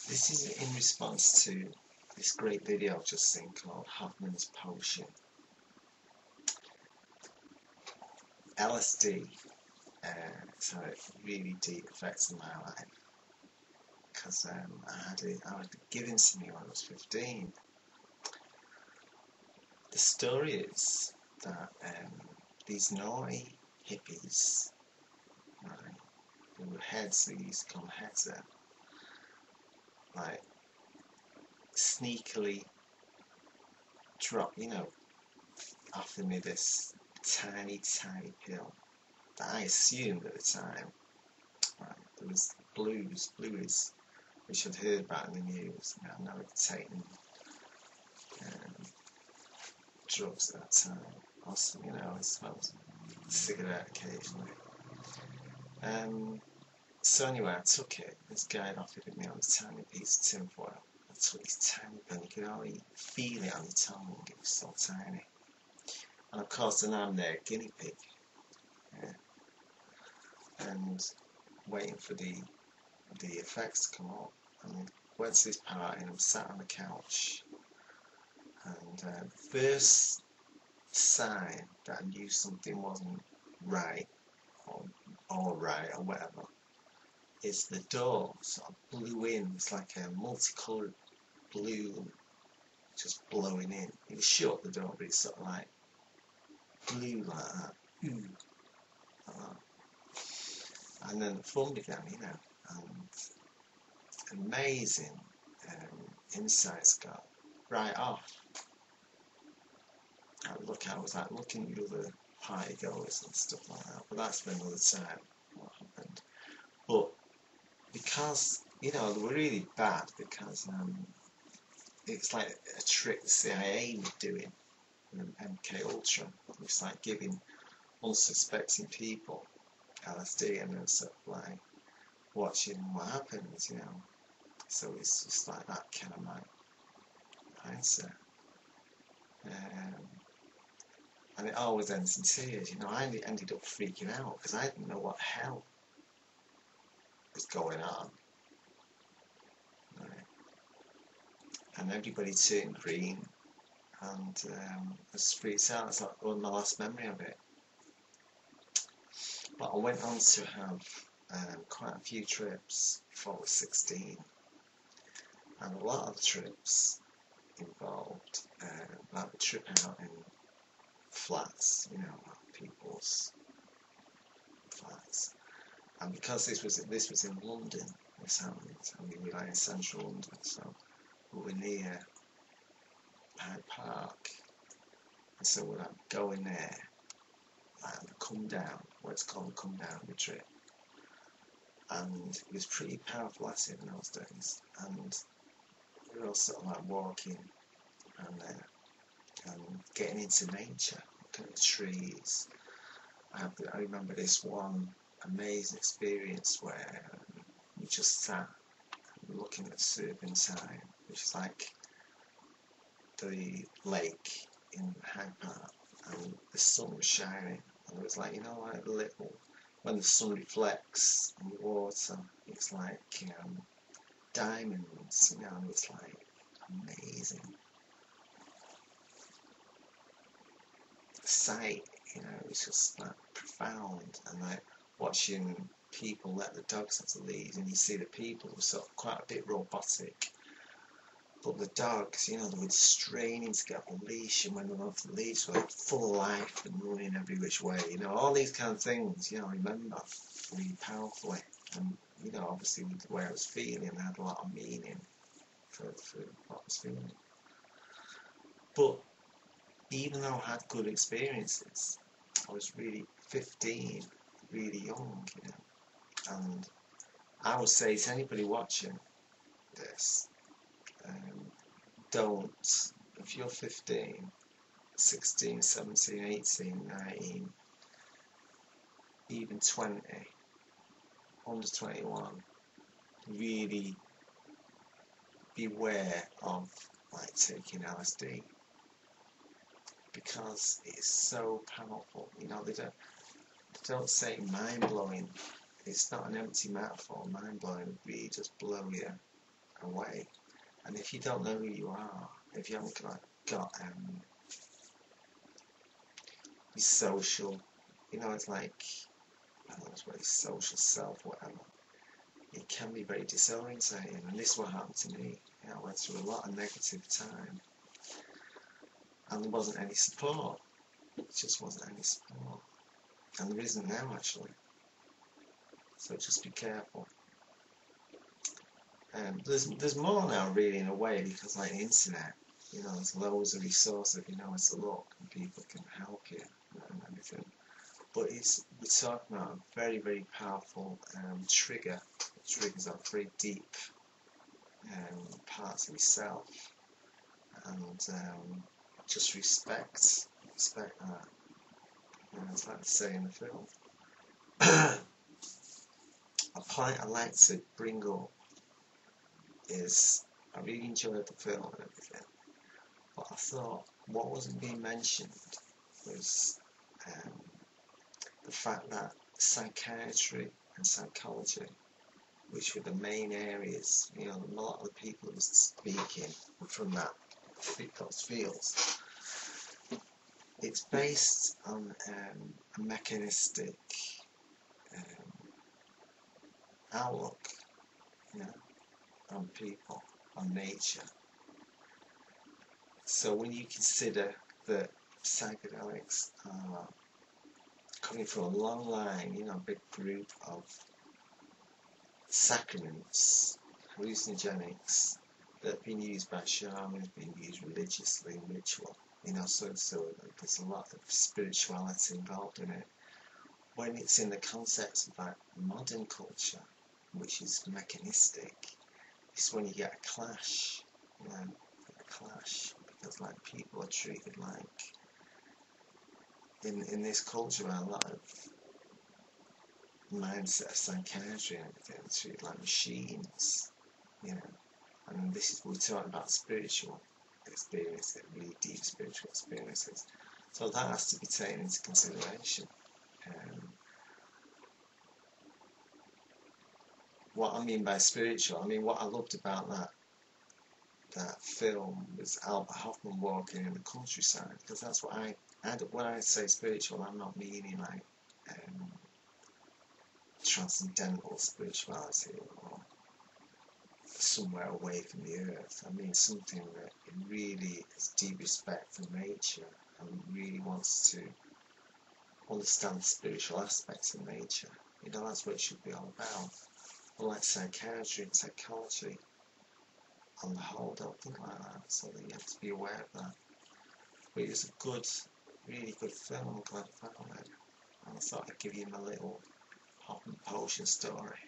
This is in response to this great video I've just seen called Hofmann's Potion. LSD has had a really deep effect on my life because I had it given to me when I was 15. The story is that these naughty hippies, right, who were heads, they used to call them heads there, like sneakily offered me this tiny pill that I assumed at the time, right, there was blues, which I'd heard about in the news. I'd never taken drugs at that time. Also, I smoked a cigarette occasionally. So anyway, I took it. This guy had offered it me on this tiny piece of tinfoil. I took this tiny pill, you could only feel it on your tongue, it was so tiny. And of course, then I'm there, guinea pig, and waiting for the effects to come up. And went to this party and I'm sat on the couch. And the first sign that I knew something wasn't right, or alright, or whatever, is the door sort of blew in. It's like a multicoloured blue just blowing in. It was shut, the door, but it's sort of like blew like that. Like that. And then the fun began, and amazing insights got right off. I was like looking at the other party goers and stuff like that, but that's for another time what happened. But because, they were really bad because it's like a trick the CIA was doing with MK Ultra. It's like giving unsuspecting people LSD and then sort of like watching what happens, So it's just like that kind of my mindset. And it always ends in tears, I ended up freaking out because I didn't know what the hell was going on. Right. And everybody turned green, and I was freaked out. It's like my last memory of it. But I went on to have quite a few trips before I was 16, and a lot of the trips involved like the trip out in flats, people's flats. And because this was in London, this happened, and we were like in central London, so we were near Hyde Park, and so we'd go in there and come down, what it's called, the come down the trip. And it was pretty powerful acid in those days, and we were all sort of like walking and getting into nature, looking at the trees. I remember this one amazing experience where we just sat looking at Serpentine, which is like the lake in Hyde Park, and the sun was shining, and it was like, like little, when the sun reflects on the water, it's like diamonds, and it's like amazing. The sight, it's just like profound, and like watching people let the dogs have the lead, and you see the people were sort of quite a bit robotic, but the dogs, they were straining to get off the leash, and when they were off the leash, were like full of life and running every which way, all these kind of things, I remember really powerfully, and obviously with the way I was feeling, I had a lot of meaning for what I was feeling. But even though I had good experiences, I was really 15, really young, and I would say to anybody watching this, don't, if you're 15, 16, 17, 18, 19, even 20, under 21, really beware of like taking LSD, because it's so powerful. They don't say mind blowing. It's not an empty metaphor. Mind blowing would really just blow you away. And if you don't know who you are, if you haven't got your social, it's like, I don't know what his social self, whatever, it can be very disorientating. And this is what happened to me. I went through a lot of negative time, and there wasn't any support. There just wasn't any support. And there isn't now, actually. So just be careful. There's more now, really, in a way, because like the internet, there's loads of resources if you know where to look, and people can help you and everything. But we're talking about a very, very powerful trigger. It triggers out very deep parts of yourself, and just respect that. It's like they say in the film. A point I like to bring up is I really enjoyed the film and everything, but I thought what wasn't being mentioned was the fact that psychiatry and psychology, which were the main areas, a lot of the people who were speaking were from those fields. It's based on a mechanistic outlook, on people, on nature. So when you consider that psychedelics are coming from a long line, a big group of sacraments, hallucinogenics, that have been used by shamans, been used religiously in ritual, so there's a lot of spirituality involved in it. When it's in the context of like modern culture, which is mechanistic, it's when you get a clash, because like people are treated like, in this culture, a lot of mindset of psychiatry and everything, are treated like machines, and we're talking about spiritual experiences, really deep spiritual experiences. So that has to be taken into consideration. What I mean by spiritual, what I loved about that film was Albert Hofmann walking in the countryside, because that's what when I say spiritual, I'm not meaning like transcendental spirituality or somewhere away from the earth. I mean something that really has deep respect for nature and really wants to understand the spiritual aspects of nature. That's what it should be all about. But like psychiatry and psychology, on the whole, don't think like that, so that you have to be aware of that. But it was a really good film. I'm glad I found it. And I thought I'd give you my little Hofmann Potion story.